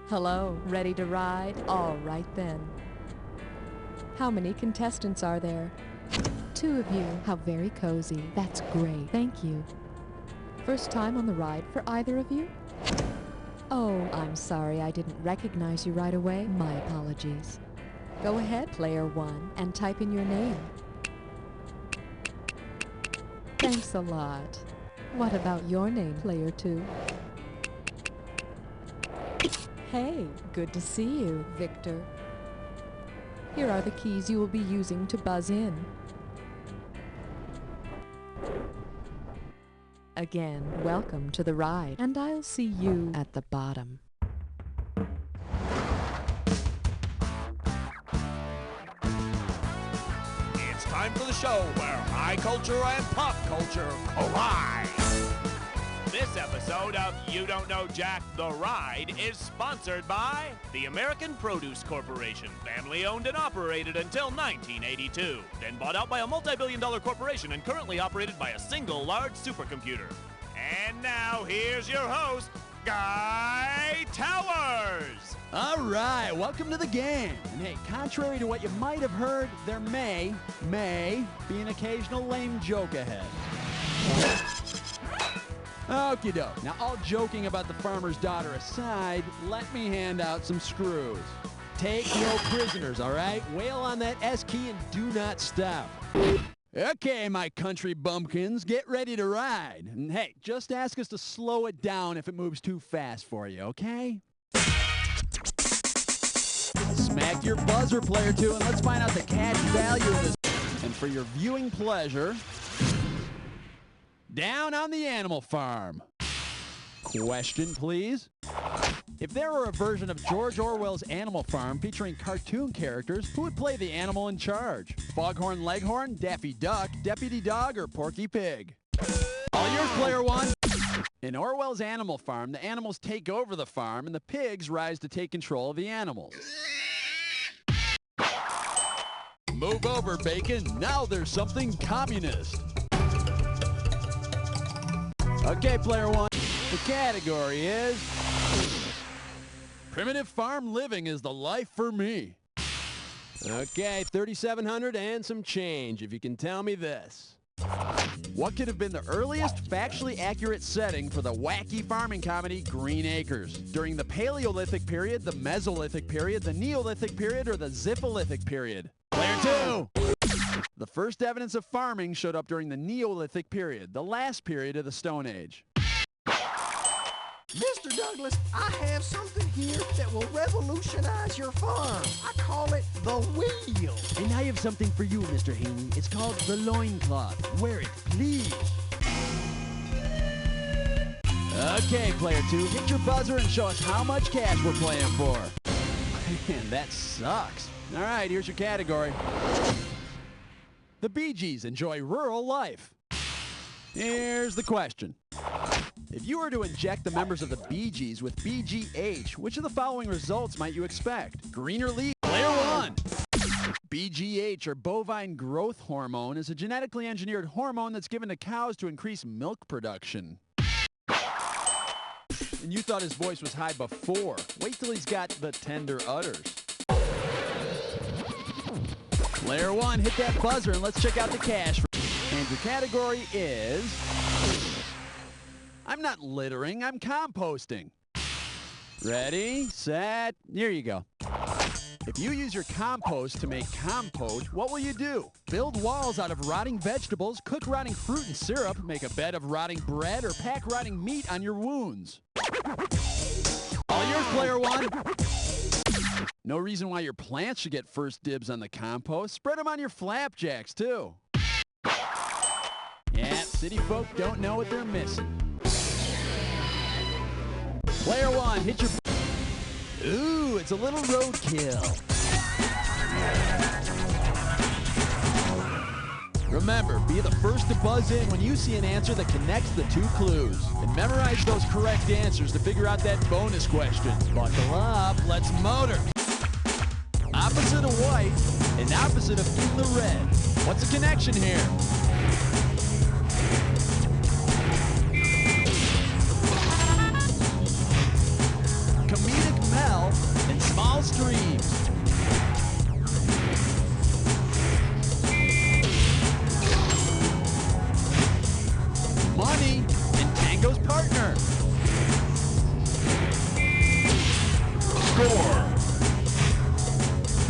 Hello, ready to ride? All right then. How many contestants are there? 2 of you. How very cozy. That's great. Thank you. First time on the ride for either of you? Oh, I'm sorry I didn't recognize you right away. My apologies. Go ahead, player 1, and type in your name. Thanks a lot. What about your name, player 2? Hey, good to see you, Victor. Here are the keys you will be using to buzz in. Again, welcome to the ride, and I'll see you at the bottom. It's time for the show where high culture and pop culture collide. This episode of You Don't Know Jack the Ride is sponsored by the American Produce Corporation, family owned and operated until 1982, then bought out by a multi-billion-dollar corporation and currently operated by a single large supercomputer. And now here's your host, Guy Towers. All right, welcome to the game. And hey, contrary to what you might have heard, there may be an occasional lame joke ahead. Okie doke. Now, all joking about the farmer's daughter aside, let me hand out some screws. Take no prisoners, all right? Wail on that S key and do not stop. Okay, my country bumpkins, get ready to ride. And hey, just ask us to slow it down if it moves too fast for you, okay? Smack your buzzer, player 2, and let's find out the cash value of this. And for your viewing pleasure, down on the animal farm. Question, please. If there were a version of George Orwell's Animal Farm featuring cartoon characters, who would play the animal in charge? Foghorn Leghorn, Daffy Duck, Deputy Dog, or Porky Pig? All yours, player 1. In Orwell's Animal Farm, the animals take over the farm and the pigs rise to take control of the animals. Move over, Bacon. Now there's something communist. Okay, player 1. The category is primitive farm living is the life for me. Okay, 3,700 and some change, if you can tell me this. What could have been the earliest factually accurate setting for the wacky farming comedy Green Acres? During the Paleolithic period, the Mesolithic period, the Neolithic period, or the Ziffolithic period? Player 2. The first evidence of farming showed up during the Neolithic period, the last period of the Stone Age. Mr. Douglas, I have something here that will revolutionize your farm. I call it the wheel. And I have something for you, Mr. Haney. It's called the loincloth. Wear it, please. Okay, player 2, hit your buzzer and show us how much cash we're playing for. Man, that sucks. All right, here's your category. The Bee Gees enjoy rural life. Here's the question. If you were to inject the members of the Bee Gees with BGH, which of the following results might you expect? Greener leaves. Player 1. BGH, or bovine growth hormone, is a genetically engineered hormone that's given to cows to increase milk production. And you thought his voice was high before. Wait till he's got the tender udders. Player 1, hit that buzzer and let's check out the cash. And your category is I'm not littering, I'm composting. Ready, set, here you go. If you use your compost to make compote, what will you do? Build walls out of rotting vegetables, cook rotting fruit and syrup, make a bed of rotting bread, or pack rotting meat on your wounds. All yours, player 1. No reason why your plants should get first dibs on the compost. Spread them on your flapjacks, too. Yeah, city folk don't know what they're missing. Player 1, hit your... Ooh, it's a little roadkill. Remember, be the first to buzz in when you see an answer that connects the 2 clues. And memorize those correct answers to figure out that bonus question. Buckle up, let's motor. Opposite of white and opposite of in the red. What's the connection here? Comedic Mel all streams. Money and Tango's partner. Score.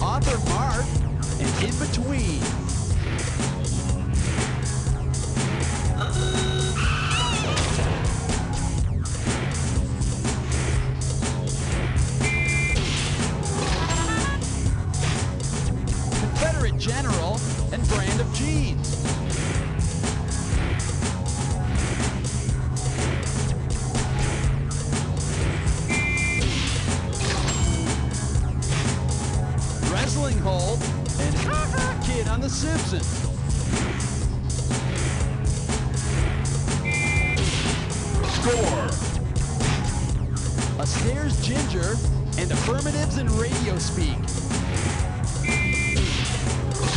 Author Mark and In Between. Confederate General and Brand of Jeans. Wrestling hold and Kid on The Simpsons. Score. A Stairs Ginger and affirmatives in radio speak.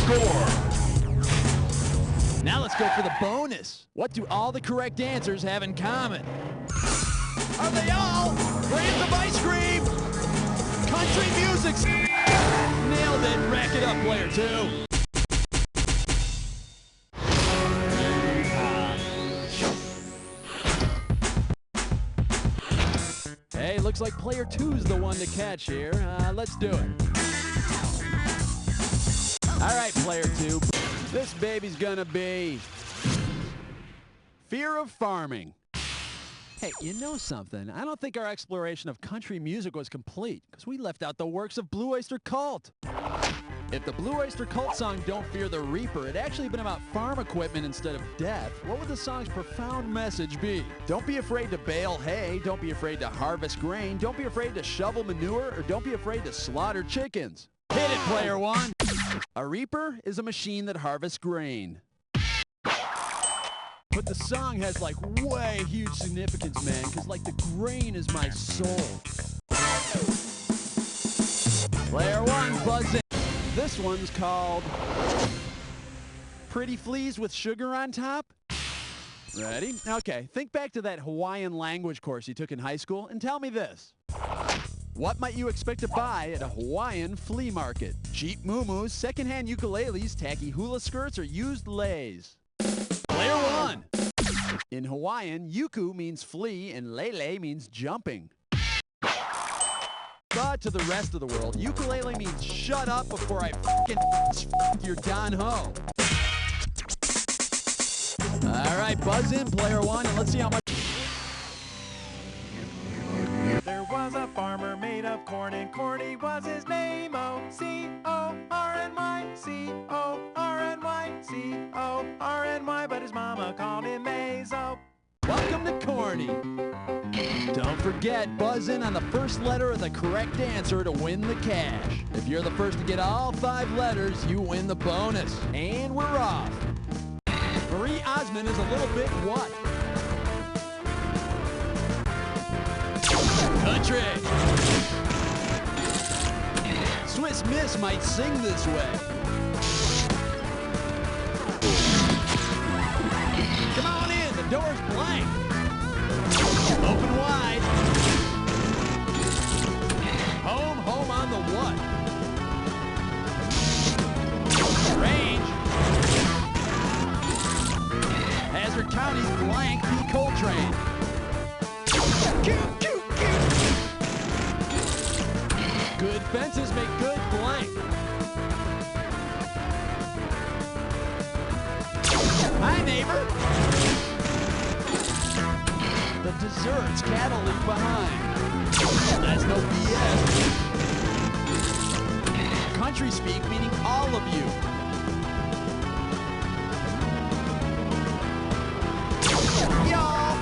Score. Now let's go for the bonus. What do all the correct answers have in common? Are they all brands of ice cream? Country music. Nailed it. Rack it up, player 2. Hey, looks like player 2's the one to catch here. Let's do it. All right, player 2. This baby's gonna be fear of farming. Hey, you know something? I don't think our exploration of country music was complete because we left out the works of Blue Oyster Cult. If the Blue Oyster Cult song Don't Fear the Reaper had actually been about farm equipment instead of death, what would the song's profound message be? Don't be afraid to bale hay, don't be afraid to harvest grain, don't be afraid to shovel manure, or don't be afraid to slaughter chickens. Hit it, player 1. A reaper is a machine that harvests grain. But the song has like way huge significance, man, because like the grain is my soul. Player 1, buzz in. This one's called Pretty Fleas with Sugar on Top. Ready? Okay, think back to that Hawaiian language course you took in high school and tell me this. What might you expect to buy at a Hawaiian flea market? Cheap moo-moos, secondhand ukuleles, tacky hula skirts, or used leis? Player 1. In Hawaiian, yuku means flea and lele means jumping. But to the rest of the world, ukulele means shut up before I fucking your Don Ho. All right, buzz in, player 1, and let's see how much. There was a farmer made of corn, and Corny was his name. O-C-O-R-N-Y, C-O-R-N-Y, C-O-R-N-Y, but his mama called him Mazo. Welcome to Corny. Don't forget, buzz in on the first letter of the correct answer to win the cash. If you're the first to get all 5 letters, you win the bonus. And we're off. Marie Osmond is a little bit what? Country. Swiss Miss might sing this way. Come on in, the door's blank. Open wide. Home on the what? Range. Hazard County's blank P. Coltrane. Good fences make good blank. Hi, neighbor. The desserts cattle leave behind. That's no BS. Country speak meaning all of you. Y'all.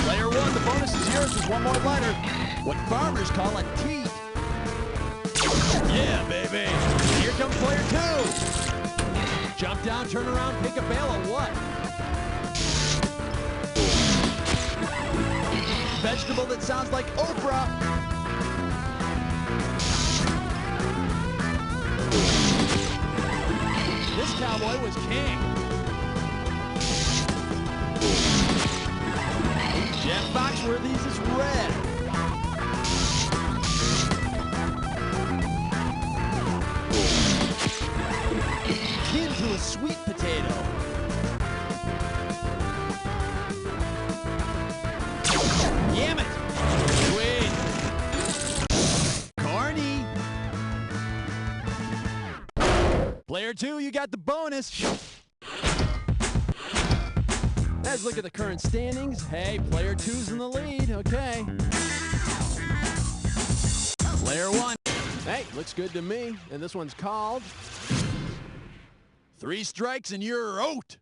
Player 1, the bonus is yours with one more letter. What farmers call a teat. Yeah, baby. Here comes player 2. Jump down, turn around, pick a bale of what? Vegetable that sounds like Oprah. This cowboy was king. Jeff Foxworthy's is red. sweet potato. Damn it! Sweet. Corny. Player 2, you got the bonus. Let's look at the current standings. Hey, player 2's in the lead. Okay. Player 1. Hey, looks good to me. And this one's called 3 strikes and you're out.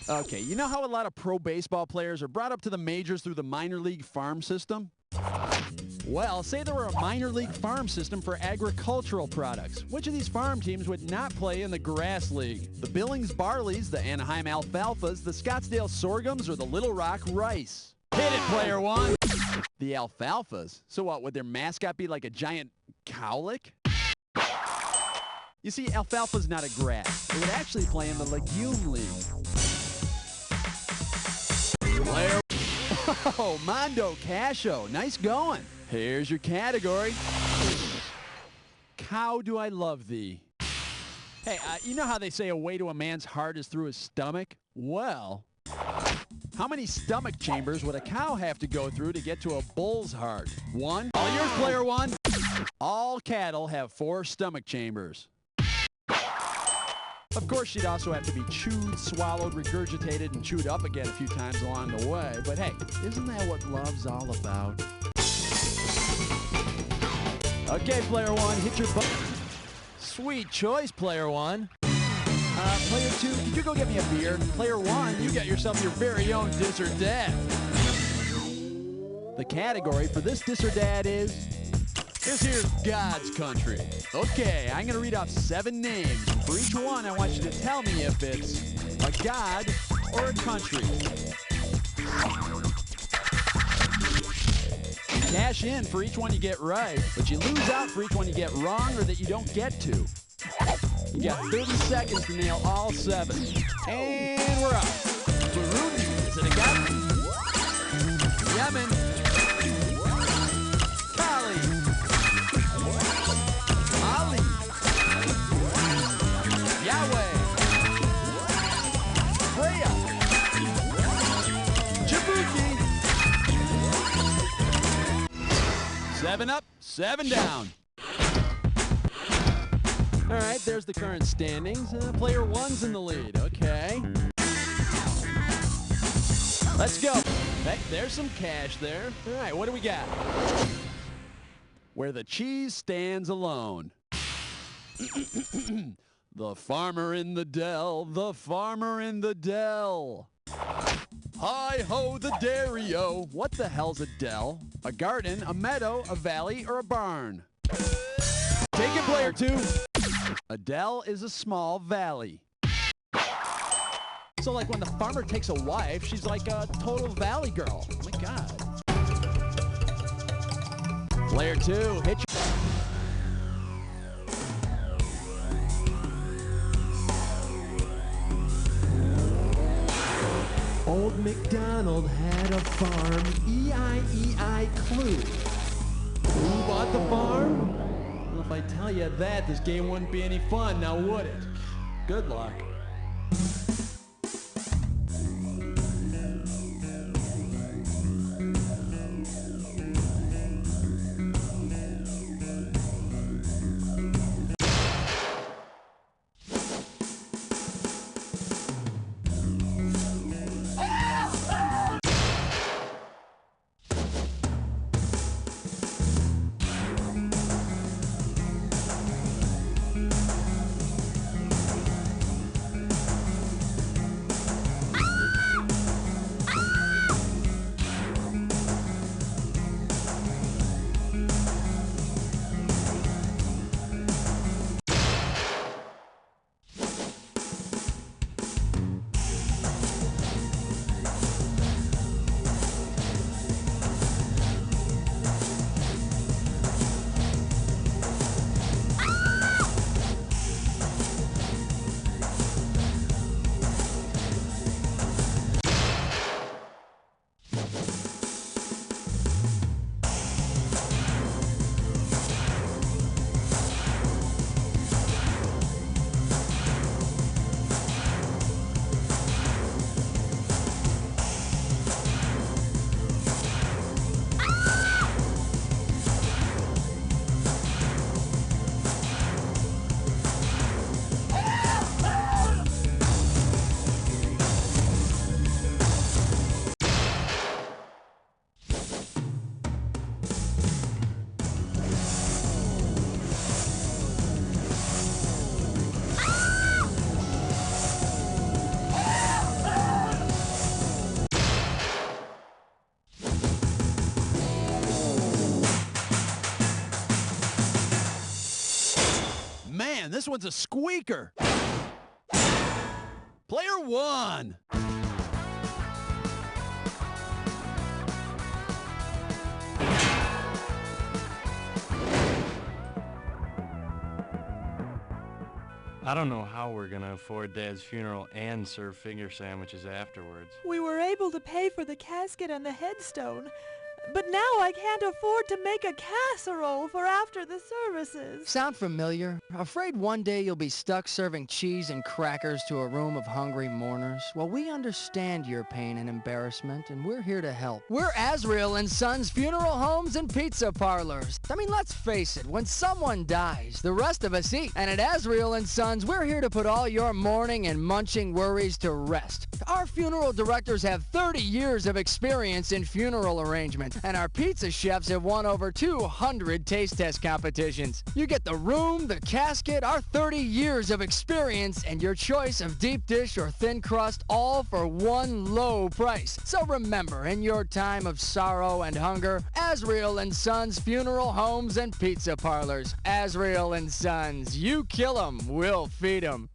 Okay, you know how a lot of pro baseball players are brought up to the majors through the minor league farm system? Well, say there were a minor league farm system for agricultural products. Which of these farm teams would not play in the grass league? The Billings Barleys, the Anaheim Alfalfas, the Scottsdale Sorghums, or the Little Rock Rice? Hit it, player 1. The Alfalfas? So what, would their mascot be like a giant cowlick? You see, alfalfa's not a grass. It would actually play in the legume league. Player. Oh, Mondo Cascio. Nice going. Here's your category. Cow, do I love thee? Hey, you know how they say a way to a man's heart is through his stomach? Well, how many stomach chambers would a cow have to go through to get to a bull's heart? 1. All yours, player 1. All cattle have 4 stomach chambers. Of course, she'd also have to be chewed, swallowed, regurgitated, and chewed up again a few times along the way. But hey, isn't that what love's all about? Okay, player 1, hit your button. Sweet choice, player 1. Player 2, you go get me a beer. Player 1, you get yourself your very own Dis or Dad. The category for this Dis or Dad is... Here's God's country. Okay, I'm going to read off 7 names. For each one, I want you to tell me if it's a god or a country. Cash in for each one you get right, but you lose out for each one you get wrong or that you don't get to. You got 30 seconds to nail all 7. And we're up. Burundi, is it a god? Yemen. Yahweh, Freya, Djibouti. 7 up, 7 down. All right, there's the current standings. Player 1's in the lead. Okay. Let's go. Hey, there's some cash there. All right, what do we got? Where the cheese stands alone. The farmer in the dell, the farmer in the dell. Hi-ho, the dairy-o. What the hell's a dell? A garden, a meadow, a valley, or a barn? Take it, player 2. A dell is a small valley. So like when the farmer takes a wife, she's like a total valley girl. Oh my God. Player 2, hit your... Old MacDonald had a farm, E-I-E-I clue. Who bought the farm? Well, if I tell you that, this game wouldn't be any fun, now would it? Good luck. this one's a squeaker. Player one. I don't know how we're gonna afford Dad's funeral and serve finger sandwiches afterwards. We were able to pay for the casket and the headstone, but now I can't afford to make a casserole for after the services. Sound familiar? Afraid one day you'll be stuck serving cheese and crackers to a room of hungry mourners? Well, we understand your pain and embarrassment, and we're here to help. We're Azrael and Sons Funeral Homes and Pizza Parlors. I mean, let's face it, when someone dies, the rest of us eat. And at Azrael and Sons, we're here to put all your mourning and munching worries to rest. Our funeral directors have 30 years of experience in funeral arrangement, and our pizza chefs have won over 200 taste test competitions. You get the room, the casket, our 30 years of experience, and your choice of deep dish or thin crust, all for one low price. So remember, in your time of sorrow and hunger, Azrael and Sons Funeral Homes and Pizza Parlors. Azrael and Sons, you kill 'em, we'll feed 'em.